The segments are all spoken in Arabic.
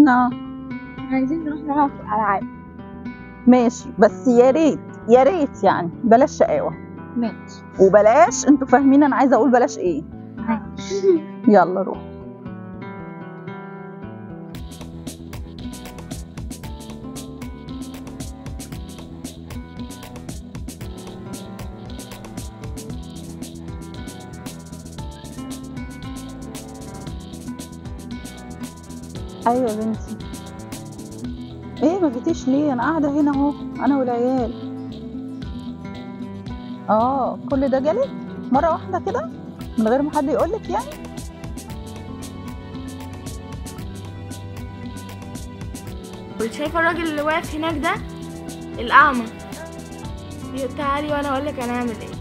اه عايزين نروح نلعب في الالعاب. ماشي، بس يا ريت يا ريت يعني بلاش شقاوة. ماشي. وبلاش، انتوا فاهمين انا عايزه اقول بلاش ايه؟ ماشي. يلا روح. ايوه يا بنتي. ايه ما جيتيش ليه؟ انا قاعده هنا اهو، انا والعيال. كل ده جالك مره واحده كده من غير ما حد يقولك يعني؟ شايفه الراجل اللي واقف هناك ده؟ الاعمى. تعالي وانا اقول لك انا هعمل ايه.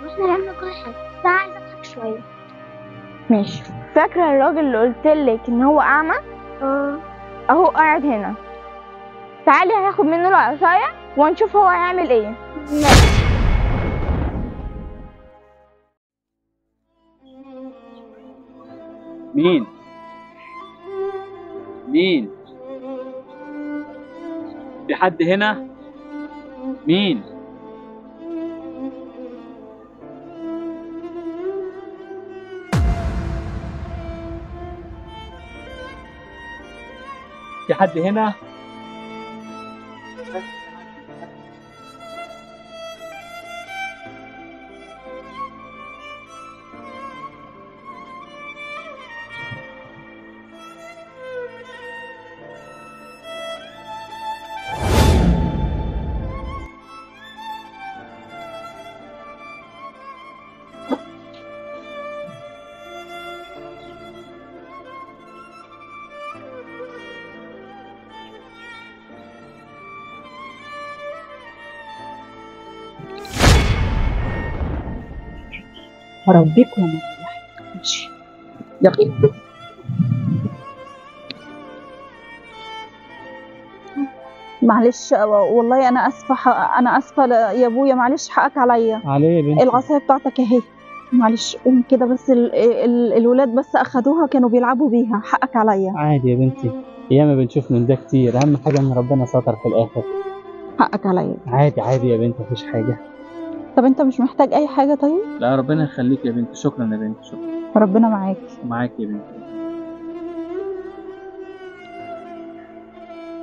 واحنا لعبنا كل حاجة، بس انا عايزة اضحك شوية. ماشي. فاكره الراجل اللي قلتلك ان هو اعمى؟ اهو قاعد هنا. تعالي هاخد منه العصايه ونشوف هو هيعمل ايه. مين؟ في حد هنا؟ مين؟ في حد هنا؟ هربيك وما تروحش. يلا. معلش والله انا اسفه، انا اسفه يا ابويا، معلش حقك عليا. عليه يا بنتي. العصايه بتاعتك اهي، معلش قوم كده بس. الولاد بس اخدوها كانوا بيلعبوا بيها، حقك عليا. عادي يا بنتي، ياما بنشوف من ده كتير، اهم حاجه ان ربنا ستر في الاخر. حقك عليا. عادي عادي يا بنتي، مفيش حاجه. طب انت مش محتاج اي حاجه؟ طيب لا ربنا يخليك يا بنتي، شكرا يا بنتي، شكرا. ربنا معاك. معاك يا بنتي.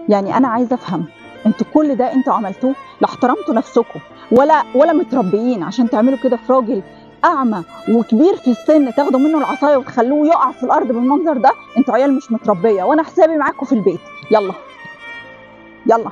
يعني انا عايزه افهم، انتوا كل ده انتوا عملتوه؟ لا احترمتوا نفسكم ولا متربيين عشان تعملوا كده في راجل اعمى وكبير في السن، تاخدوا منه العصايه وتخلوه يقع في الارض بالمنظر ده؟ انتوا عيال مش متربيه، وانا حسابي معاكم في البيت. يلا يلا.